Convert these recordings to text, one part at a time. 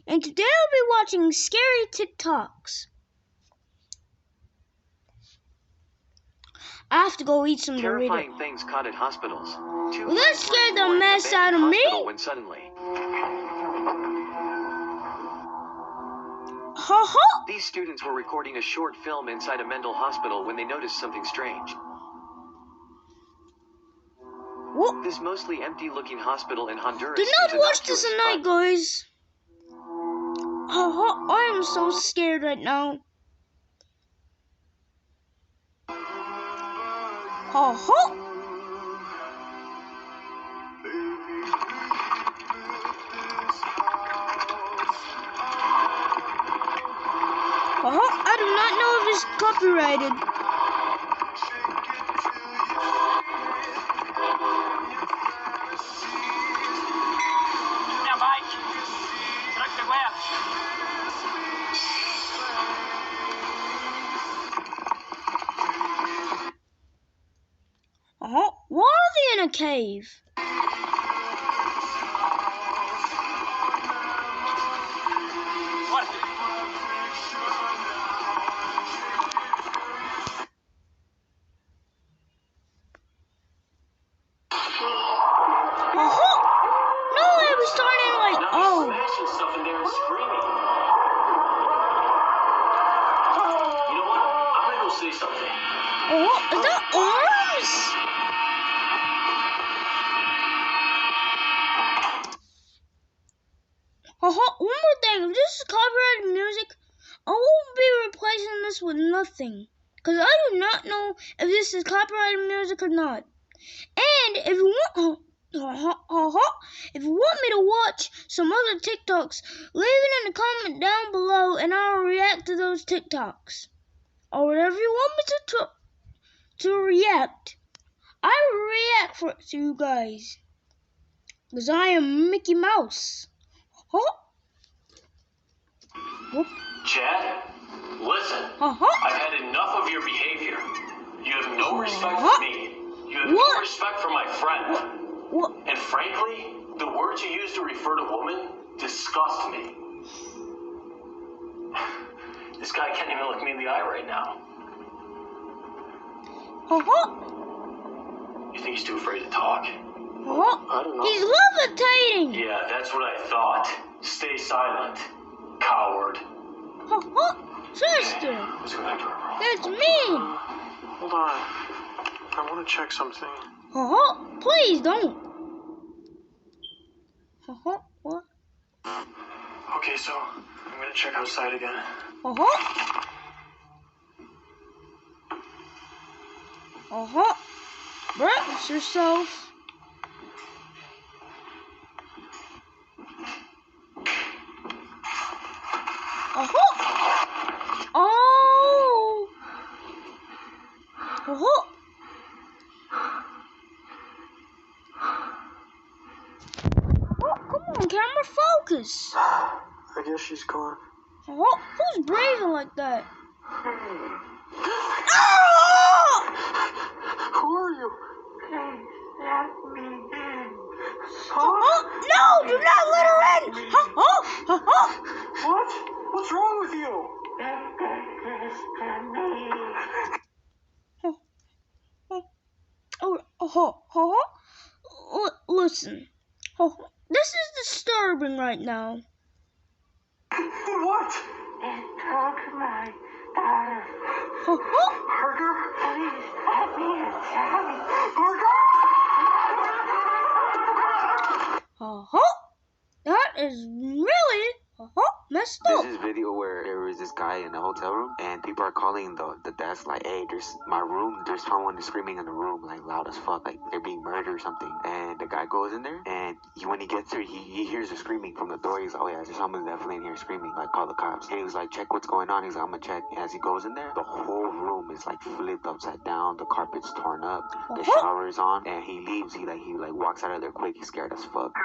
and today I'll be watching scary TikToks. I have to go eat some Doritos. Terrifying things caught at hospitals. Well, that scared the mess out of me. When suddenly, these students were recording a short film inside a mental hospital when they noticed something strange. What? This mostly empty-looking hospital in Honduras. Do not watch this at night, guys. I am so scared right now. I do not know if it's copyrighted. Why are they in a cave? No, it was starting like, stuff in there and screaming. You know what? I'm gonna go say something. Is that arms? One more thing, if this is copyrighted music, I won't be replacing this with nothing. Because I do not know if this is copyrighted music or not. And if you want if you want me to watch some other TikToks, leave it in the comment down below and I'll react to those TikToks. Or whatever you want me to react. I will react for it to you guys. Because I am Mickey Mouse. Chad, listen. I've had enough of your behavior. You have no respect for me. You have no respect for my friend. And frankly, the words you use to refer to women disgust me. This guy can't even look me in the eye right now. You think he's too afraid to talk? I don't know. He's levitating! Yeah, that's what I thought. Stay silent, coward. Sister! Let's go back to our room. That's me! Hold on. I want to check something. Please don't. What? Okay, so I'm gonna check outside again. Brace yourself. Come on, camera, focus. I guess she's gone. Who's breathing like that? Who are you? Let me in. No, do not let her in. What? What's wrong with you? Listen. This is disturbing right now. What? It took my daughter. Parker? Please let me inside. Parker? That is really messed up. There's this video where there was this guy in a hotel room and people are calling the desk like, hey, there's someone screaming in the room like loud as fuck, like they're being murdered or something. And the guy goes in there and when he gets there, he hears the screaming from the door. He's like, oh yeah, there's someone definitely in here screaming, like call the cops. And he was like, check what's going on. He's like, I'm gonna check. And as he goes in there, the whole room is like flipped upside down, the carpet's torn up, the shower is on, and he leaves. He walks out of there quick. He's scared as fuck.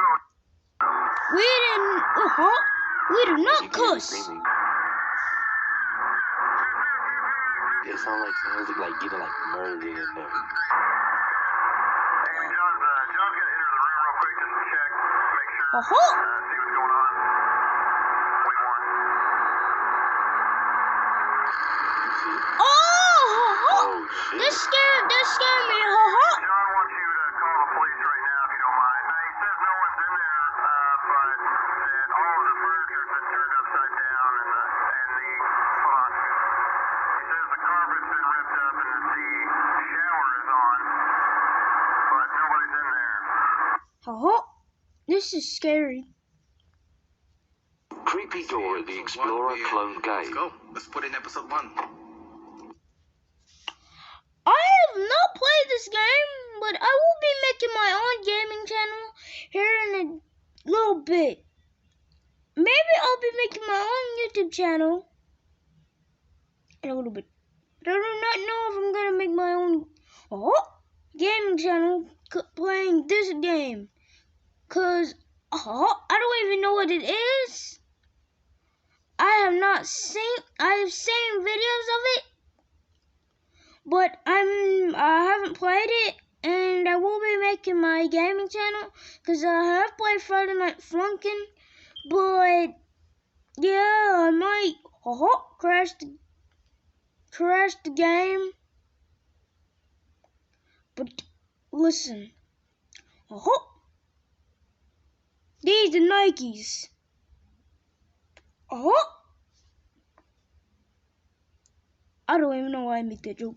We do not cuss. It sounds like someone's like getting like murdered in there. John's gonna enter the room real quick just to check, make sure, see what's going on. This scared me. Haha. John wants you to call the police right now if you don't mind. He says no one's in there, but that all of the furniture's been turned upside down and the hold on. He says the carpet's been ripped up and the shower is on, but nobody's in there. Haha. This is scary. Creepy Door, the Explorer clone Let's game. go. Let's put in episode 1. I have not played this game, but I will be making my own gaming channel here in a little bit. Maybe I'll be making my own YouTube channel in a little bit. But I do not know if I'm gonna make my own gaming channel playing this game. Cause I don't even know what it is. I have seen videos of it, but I haven't played it, and I will be making my gaming channel because I have played Friday Night Funkin', but yeah, I might crash the game. But listen, these are Nikes. I don't even know why I make that joke.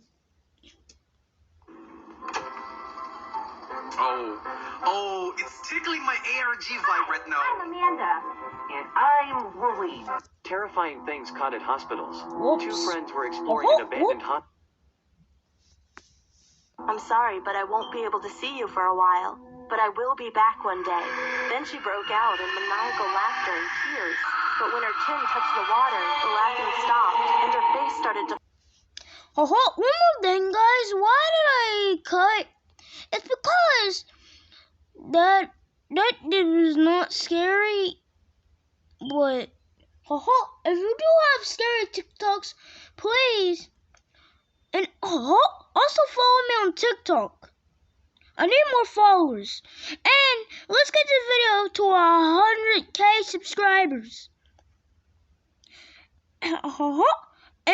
Oh, it's tickling my ARG vibrate now. I'm Amanda, and I'm Wooly. Terrifying things caught at hospitals. Whoops. Two friends were exploring an abandoned hospital. I'm sorry, but I won't be able to see you for a while. But I will be back one day. Then she broke out in maniacal laughter and tears. But when her chin touched the water, the laughing stopped, and her face started to... One more thing, guys. Why did I cut? It's because that was not scary. But if you do have scary TikToks, please, and also follow me on TikTok. I need more followers, and let's get this video to 100K subscribers. And then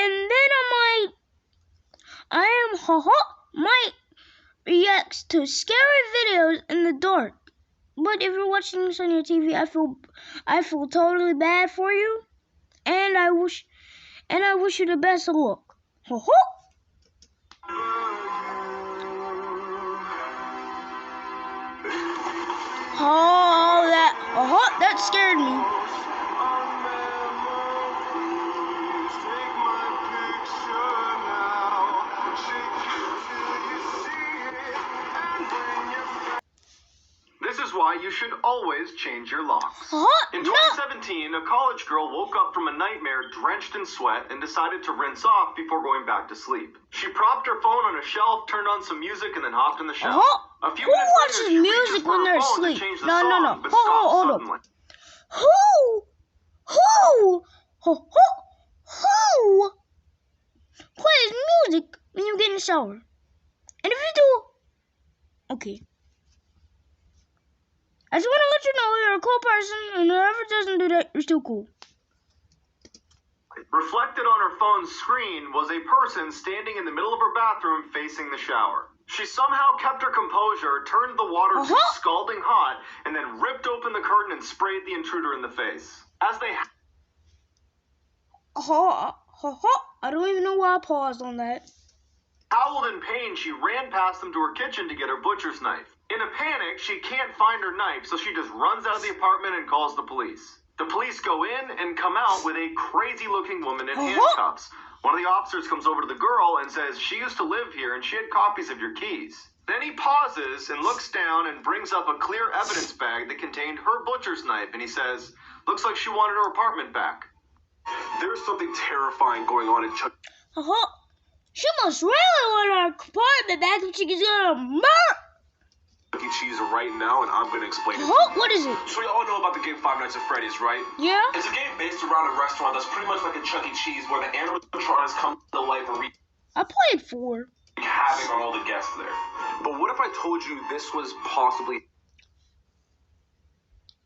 I might react to scary videos in the dark. But if you're watching this on your TV, I feel totally bad for you, and I wish you the best of luck. Oh, that scared me. This is why you should always change your locks. In No. 2017, a college girl woke up from a nightmare drenched in sweat and decided to rinse off before going back to sleep. She propped her phone on a shelf, turned on some music, and then hopped in the shower. A few Who minutes watches later, she reaches music for when her they're phone to asleep? change the No. song, but Hold stops up. suddenly. Who plays music when you get in the shower? And if you do, okay. I just want to let you know you're a cool person, and whoever doesn't do that, you're still cool. Reflected on her phone's screen was a person standing in the middle of her bathroom facing the shower. She somehow kept her composure, turned the water to scalding hot, and then ripped open the curtain and sprayed the intruder in the face. As they I don't even know why I paused on that. howled in pain, she ran past them to her kitchen to get her butcher's knife. In a panic, she can't find her knife, so she just runs out of the apartment and calls the police. The police go in and come out with a crazy-looking woman in handcuffs. One of the officers comes over to the girl and says she used to live here and she had copies of your keys. Then he pauses and looks down and brings up a clear evidence bag that contained her butcher's knife, and he says, "Looks like she wanted her apartment back." There's something terrifying going on in Chuck She must really want her apartment back if she gets gonna murder. E. Cheese right now, and I'm going to explain it. What is it? So we all know about the game Five Nights at Freddy's, right? Yeah? It's a game based around a restaurant that's pretty much like a Chuck E. Cheese where the animatronics come to life and wreak I played 4. havoc on all the guests there. But what if I told you this was possibly...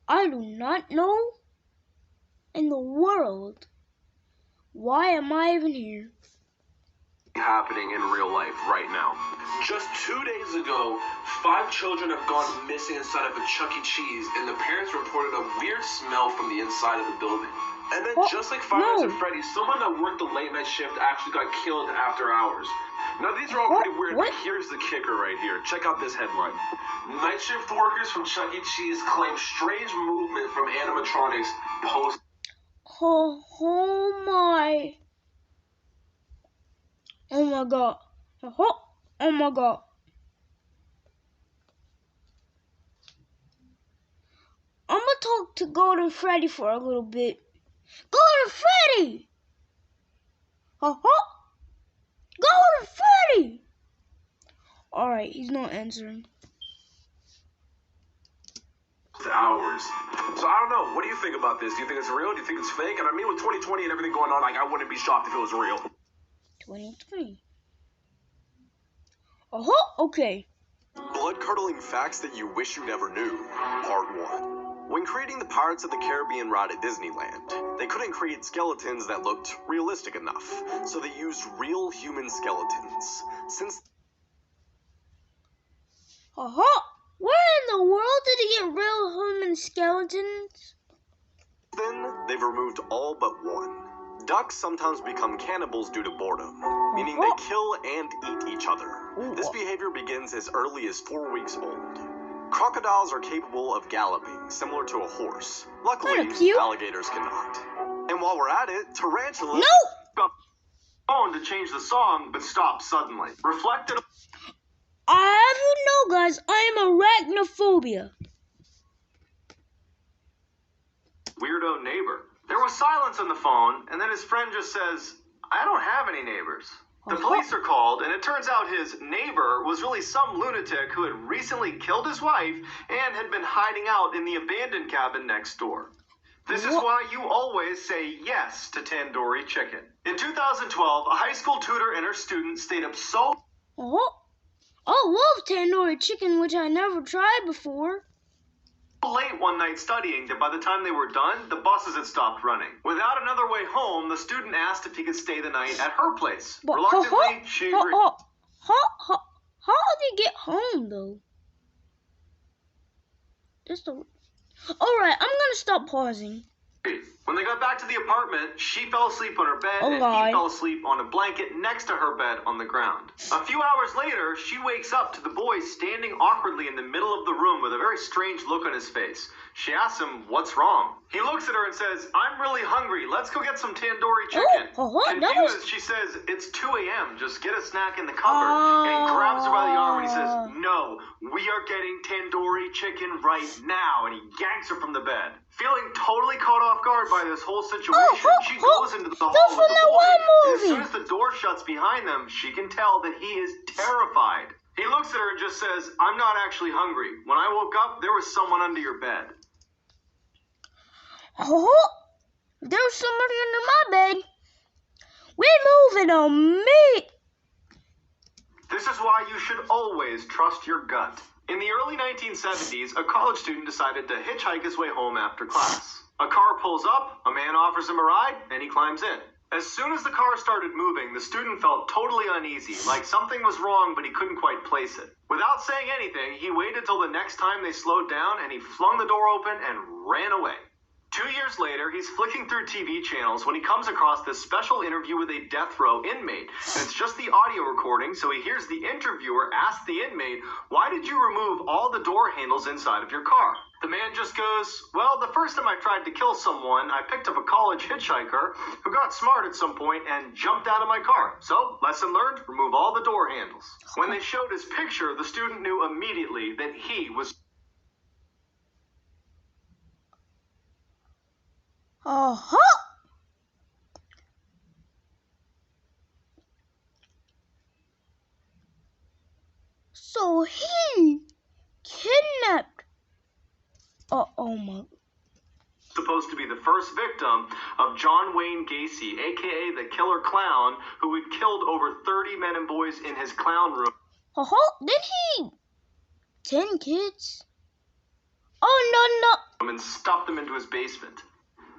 I do not know in the world. Why am I even here? happening in real life right now. Just 2 days ago, 5 children have gone missing inside of a Chuck E. Cheese, and the parents reported a weird smell from the inside of the building. And then just like Five Nights at Freddy's, someone that worked the late night shift actually got killed after hours. Now these are all pretty weird, but here's the kicker right here. Check out this headline. Night shift workers from Chuck E. Cheese claim strange movement from animatronics post. Oh my. Oh my god. Oh my god. I'm gonna talk to Golden Freddy for a little bit. Golden Freddy! Golden Freddy! Alright, he's not answering. Hours. So I don't know. What do you think about this? Do you think it's real? Do you think it's fake? And I mean, with 2020 and everything going on, like, I wouldn't be shocked if it was real. 2020. Okay. Blood-curdling facts that you wish you never knew. Part 1. When creating the Pirates of the Caribbean ride at Disneyland, they couldn't create skeletons that looked realistic enough, so they used real human skeletons. Since Where in the world did he get real human skeletons? then, they've removed all but one. Ducks sometimes become cannibals due to boredom, meaning they kill and eat each other. This behavior begins as early as 4 weeks old. Crocodiles are capable of galloping, similar to a horse. Luckily, alligators cannot. And while we're at it, tarantulas... No! Phone to change the song, but stop suddenly. Reflected. I have you know, guys, I am arachnophobia. Weirdo neighbor. There was silence on the phone, and then his friend just says, I don't have any neighbors. The police are called, and it turns out his neighbor was really some lunatic who had recently killed his wife and had been hiding out in the abandoned cabin next door. This is why you always say yes to tandoori chicken. In 2012, a high school tutor and her student stayed up so I love tandoori chicken, which I never tried before. late one night studying that by the time they were done, the buses had stopped running. Without another way home, the student asked if he could stay the night at her place. Reluctantly, she agreed. How did he get home, though? Alright, I'm gonna stop pausing. When they got back to the apartment, she fell asleep on her bed and he fell asleep on a blanket next to her bed on the ground. A few hours later, she wakes up to the boy standing awkwardly in the middle of the room with a very strange look on his face. She asks him, what's wrong? He looks at her and says, I'm really hungry. Let's go get some tandoori chicken. Confused, she says, it's 2 a.m. Just get a snack in the cupboard. And he grabs her by the arm and he says, no, we are getting tandoori chicken right now. And he yanks her from the bed. Feeling totally caught off guard by this whole situation, she goes into the hall with the boy. And as soon as the door shuts behind them, she can tell that he is terrified. He looks at her and just says, I'm not actually hungry. When I woke up, there was someone under your bed. There was somebody under my bed. We're moving on me. This is why you should always trust your gut. In the early 1970s, a college student decided to hitchhike his way home after class. A car pulls up, a man offers him a ride, and he climbs in. As soon as the car started moving, the student felt totally uneasy, like something was wrong, but he couldn't quite place it. Without saying anything, he waited till the next time they slowed down, and he flung the door open and ran away. 2 years later, he's flicking through TV channels when he comes across this special interview with a death row inmate. And it's just the audio recording, so he hears the interviewer ask the inmate, why did you remove all the door handles inside of your car? The man just goes, well, the first time I tried to kill someone, I picked up a college hitchhiker who got smart at some point and jumped out of my car. So, lesson learned, remove all the door handles. When they showed his picture, the student knew immediately that he was... So he kidnapped. Supposed to be the first victim of John Wayne Gacy, aka the Killer Clown, who had killed over 30 men and boys in his clown room. Did he? 10 kids? Oh, no. And stuffed them into his basement.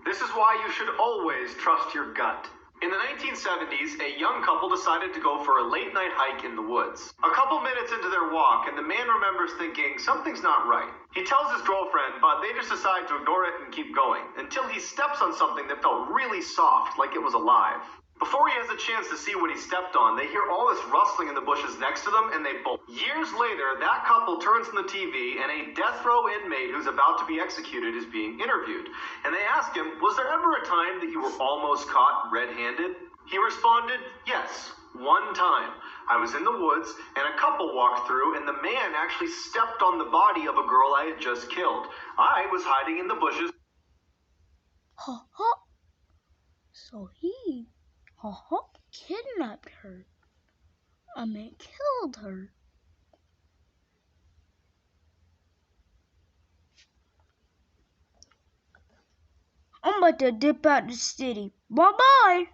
This is why you should always trust your gut. In the 1970s, a young couple decided to go for a late-night hike in the woods. A couple minutes into their walk, and the man remembers thinking something's not right. He tells his girlfriend, but they just decide to ignore it and keep going, until he steps on something that felt really soft, like it was alive. Before he has a chance to see what he stepped on, they hear all this rustling in the bushes next to them, and they bolt. Years later, that couple turns on the TV, and a death row inmate who's about to be executed is being interviewed. And they ask him, was there ever a time that you were almost caught red-handed? He responded, yes, one time. I was in the woods, and a couple walked through, and the man actually stepped on the body of a girl I had just killed. I was hiding in the bushes. So he kidnapped her. I mean, killed her. I'm about to dip out the city. Bye-bye.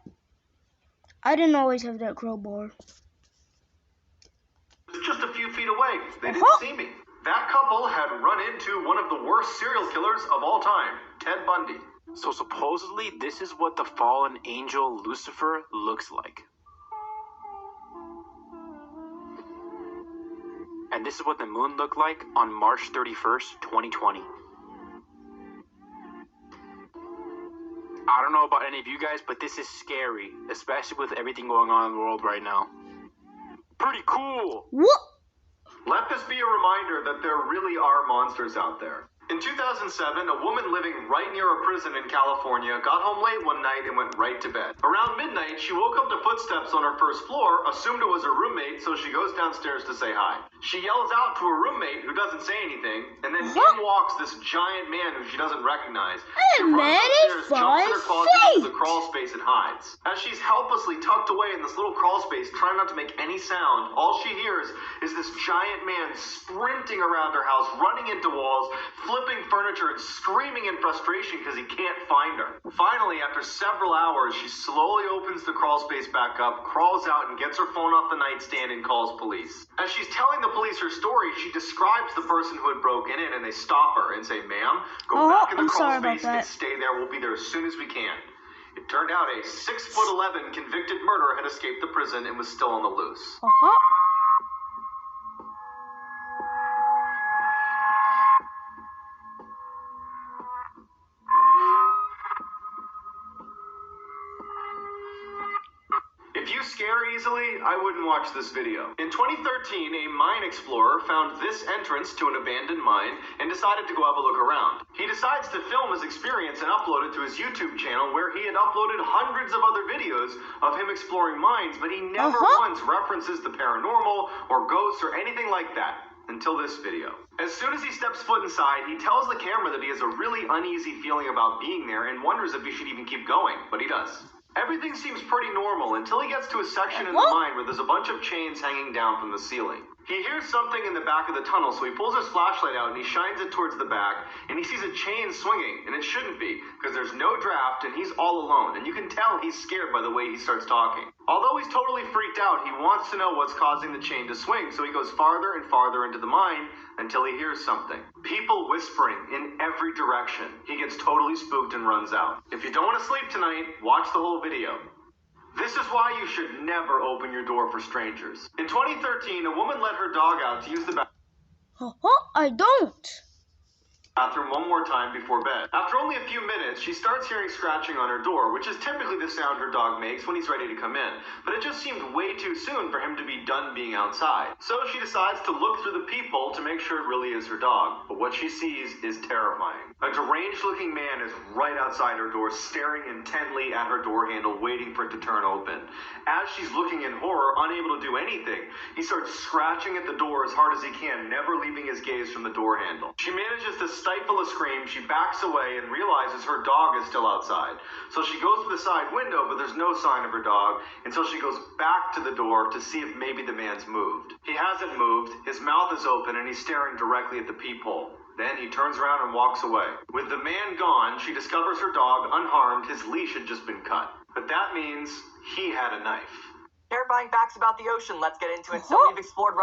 I didn't always have that crowbar. Just a few feet away. They didn't see me. That couple had run into one of the worst serial killers of all time, Ted Bundy. So supposedly, this is what the fallen angel Lucifer looks like. And this is what the moon looked like on March 31st, 2020. I don't know about any of you guys, but this is scary, especially with everything going on in the world right now. Pretty cool. What? Let this be a reminder that there really are monsters out there. In 2007, a woman living right near a prison in California got home late one night and went right to bed. Around midnight, she woke up to footsteps on her first floor, assumed it was her roommate, so she goes downstairs to say hi. She yells out to her roommate, who doesn't say anything, and then in walks this giant man who she doesn't recognize. She runs upstairs, jumps in her closet into the crawl space, and hides. As she's helplessly tucked away in this little crawl space, trying not to make any sound, all she hears is this giant man sprinting around her house, running into walls, flipping furniture, and screaming in frustration because he can't find her. Finally, after several hours, she slowly opens the crawl space back up, crawls out, and gets her phone off the nightstand and calls police. As she's telling the police her story, she describes the person who had broken in, and they stop her and say, "Ma'am, go back in the crawl space and stay there. We'll be there as soon as we can." It turned out a 6'11" convicted murderer had escaped the prison and was still on the loose. If you scare easily, I wouldn't watch this video. In 2013, a mine explorer found this entrance to an abandoned mine and decided to go have a look around. He decides to film his experience and upload it to his YouTube channel, where he had uploaded hundreds of other videos of him exploring mines, but he never once references the paranormal or ghosts or anything like that. Until this video. As soon as he steps foot inside, he tells the camera that he has a really uneasy feeling about being there and wonders if he should even keep going, but he does. Everything seems pretty normal until he gets to a section in the mine where there's a bunch of chains hanging down from the ceiling. He hears something in the back of the tunnel, so he pulls his flashlight out and he shines it towards the back, and he sees a chain swinging, and it shouldn't be, because there's no draft and he's all alone, and you can tell he's scared by the way he starts talking. Although he's totally freaked out, he wants to know what's causing the chain to swing, so he goes farther and farther into the mine until he hears something. People whispering in every direction. He gets totally spooked and runs out. If you don't want to sleep tonight, watch the whole video. This is why you should never open your door for strangers. In 2013, a woman let her dog out to use the I don't. bathroom one more time before bed. After only a few minutes, she starts hearing scratching on her door, which is typically the sound her dog makes when he's ready to come in. But it just seemed way too soon for him to be done being outside. So she decides to look through the peephole to make sure it really is her dog. But what she sees is terrifying. A deranged-looking man is right outside her door, staring intently at her door handle, waiting for it to turn open. As she's looking in horror, unable to do anything, he starts scratching at the door as hard as he can, never leaving his gaze from the door handle. She manages to stifle a scream. She backs away and realizes her dog is still outside. So she goes to the side window, but there's no sign of her dog until she goes back to the door to see if maybe the man's moved. He hasn't moved. His mouth is open and he's staring directly at the peephole. Then he turns around and walks away. With the man gone, she discovers her dog unharmed. His leash had just been cut. But that means he had a knife. Terrifying facts about the ocean. Let's get into it. So we've explored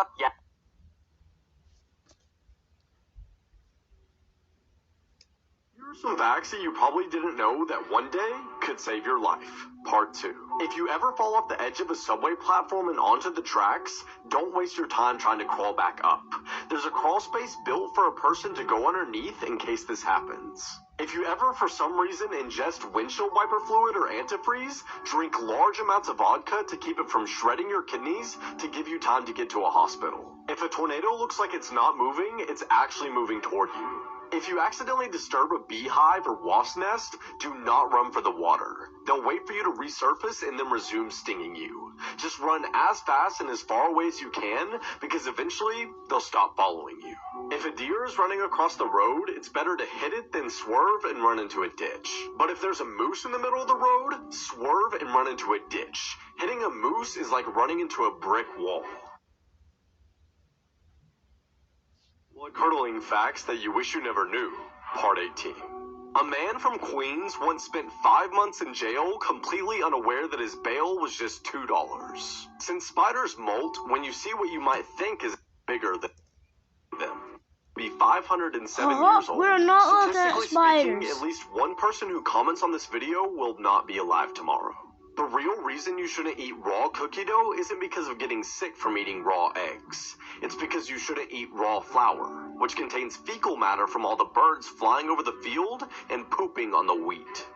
Here's some facts that you probably didn't know that one day could save your life. Part 2. If you ever fall off the edge of a subway platform and onto the tracks, don't waste your time trying to crawl back up. There's a crawl space built for a person to go underneath in case this happens. If you ever, for some reason, ingest windshield wiper fluid or antifreeze, drink large amounts of vodka to keep it from shredding your kidneys to give you time to get to a hospital. If a tornado looks like it's not moving, it's actually moving toward you. If you accidentally disturb a beehive or wasp nest, do not run for the water. They'll wait for you to resurface and then resume stinging you. Just run as fast and as far away as you can, because eventually they'll stop following you. If a deer is running across the road, it's better to hit it than swerve and run into a ditch. But if there's a moose in the middle of the road, swerve and run into a ditch. Hitting a moose is like running into a brick wall. Blood-curdling facts that you wish you never knew. Part 18. A man from Queens once spent 5 months in jail completely unaware that his bail was just $2. Since spiders molt, when you see what you might think is bigger than them, be 507 years old. We're not looking at Statistically spiders. speaking, at least one person who comments on this video will not be alive tomorrow. The real reason you shouldn't eat raw cookie dough isn't because of getting sick from eating raw eggs. It's because you shouldn't eat raw flour, which contains fecal matter from all the birds flying over the field and pooping on the wheat.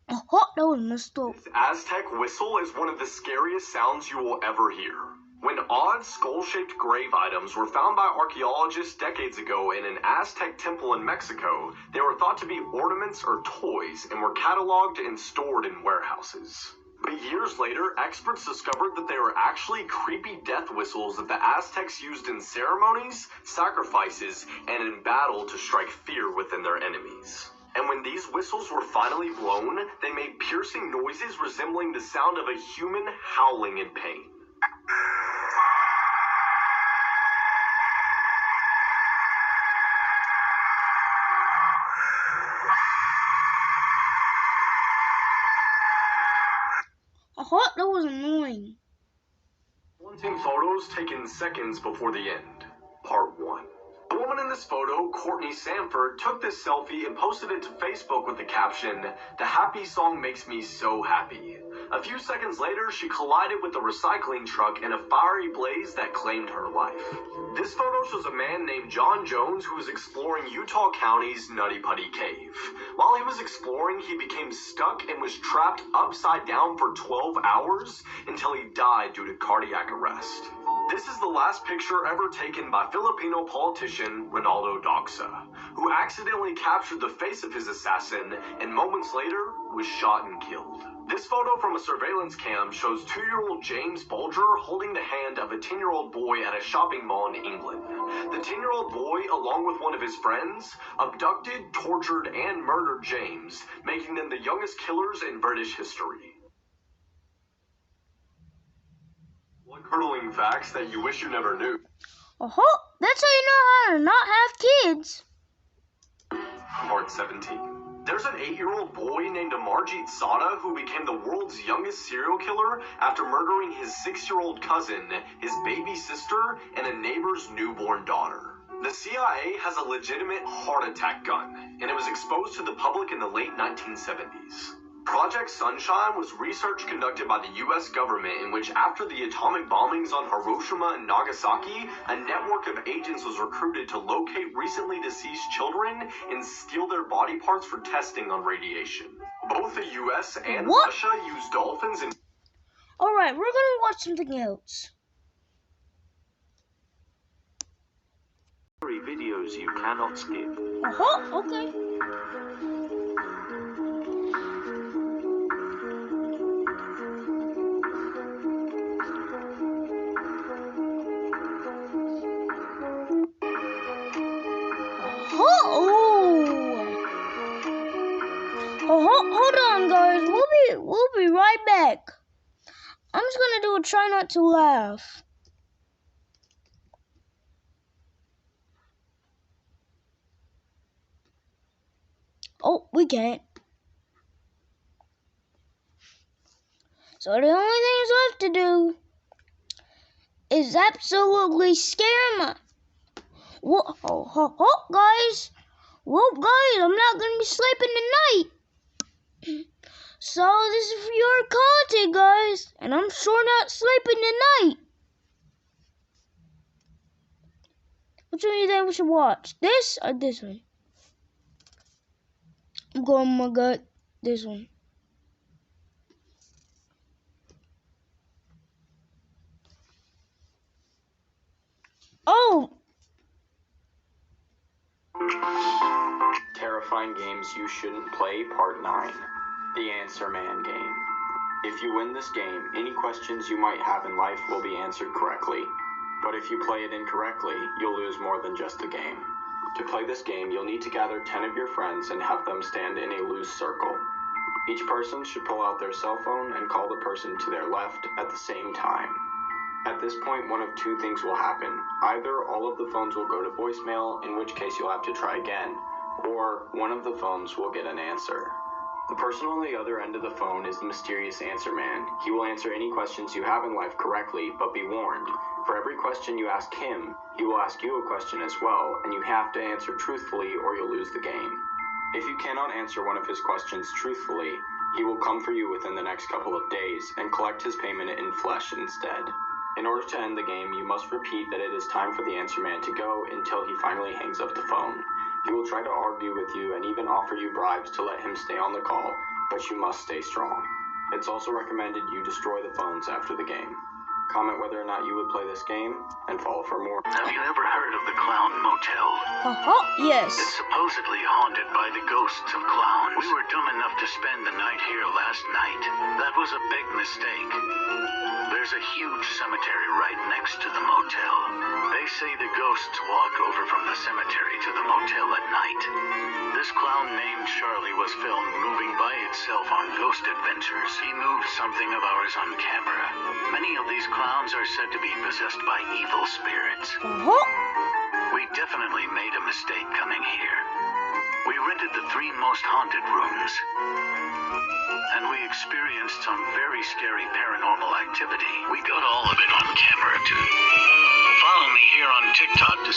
That was messed up. This Aztec whistle is one of the scariest sounds you will ever hear. When odd skull-shaped grave items were found by archaeologists decades ago in an Aztec temple in Mexico, they were thought to be ornaments or toys and were cataloged and stored in warehouses. But years later, experts discovered that they were actually creepy death whistles that the Aztecs used in ceremonies, sacrifices, and in battle to strike fear within their enemies. And when these whistles were finally blown, they made piercing noises resembling the sound of a human howling in pain. That was annoying. Haunting photos taken seconds before the end. Part 1. The woman in this photo, Courtney Sanford, took this selfie and posted it to Facebook with the caption, "The happy song makes me so happy." A few seconds later, she collided with a recycling truck in a fiery blaze that claimed her life. This photo shows a man named John Jones who was exploring Utah County's Nutty Putty Cave. While he was exploring, he became stuck and was trapped upside down for 12 hours until he died due to cardiac arrest. This is the last picture ever taken by Filipino politician Ronaldo Doxa, who accidentally captured the face of his assassin and moments later was shot and killed. This photo from a surveillance cam shows 2-year-old James Bulger holding the hand of a 10-year-old boy at a shopping mall in England. The 10-year-old boy, along with one of his friends, abducted, tortured, and murdered James, making them the youngest killers in British history. Blood-curdling facts that you wish you never knew. That's how you know how to not have kids. Part 17. There's an 8-year-old boy named Amarjit Sada who became the world's youngest serial killer after murdering his 6-year-old cousin, his baby sister, and a neighbor's newborn daughter. The CIA has a legitimate heart attack gun, and it was exposed to the public in the late 1970s. Project Sunshine was research conducted by the U.S. government in which, after the atomic bombings on Hiroshima and Nagasaki, a network of agents was recruited to locate recently deceased children and steal their body parts for testing on radiation. Both the U.S. and Russia used dolphins and... Alright, we're gonna watch something else. Videos you cannot skip. Okay. Hold on, guys. We'll be right back. I'm just gonna do a try not to laugh. Oh, we can't. So the only thing left to do is absolutely scare my... Guys, Well, guys, I'm not gonna be sleeping tonight. So this is for your content, guys, and I'm sure not sleeping tonight. Which one do you think we should watch? This or this one? I'm going with my gut. This one. Oh! Terrifying games you shouldn't play, part 9. The Answer Man game. If you win this game, any questions you might have in life will be answered correctly. But if you play it incorrectly, you'll lose more than just the game. To play this game, you'll need to gather 10 of your friends and have them stand in a loose circle. Each person should pull out their cell phone and call the person to their left at the same time. At this point, one of two things will happen. Either all of the phones will go to voicemail, in which case you'll have to try again, or one of the phones will get an answer. The person on the other end of the phone is the mysterious answer man. He will answer any questions you have in life correctly, but be warned. For every question you ask him, he will ask you a question as well, and you have to answer truthfully or you'll lose the game. If you cannot answer one of his questions truthfully, he will come for you within the next couple of days and collect his payment in flesh instead. In order to end the game, you must repeat that it is time for the answer man to go until he finally hangs up the phone. He will try to argue with you and even offer you bribes to let him stay on the call, but you must stay strong. It's also recommended you destroy the phones after the game. Comment whether or not you would play this game, and follow for more. Have you ever heard of the Clown Motel? Yes. It's supposedly haunted by the ghosts of clowns. We were dumb enough to spend the night here last night. That was a big mistake. There's a huge cemetery right next to the motel. They say the ghosts walk over from the cemetery to the motel at night. This clown named Charlie was filmed moving by itself on ghost adventures. He moved something of ours on camera. Many of these clowns are said to be possessed by evil spirits. We definitely made a mistake coming here. We rented the 3 most haunted rooms, and we experienced some very scary paranormal activity. We got all of it on camera too. Follow me here on TikTok to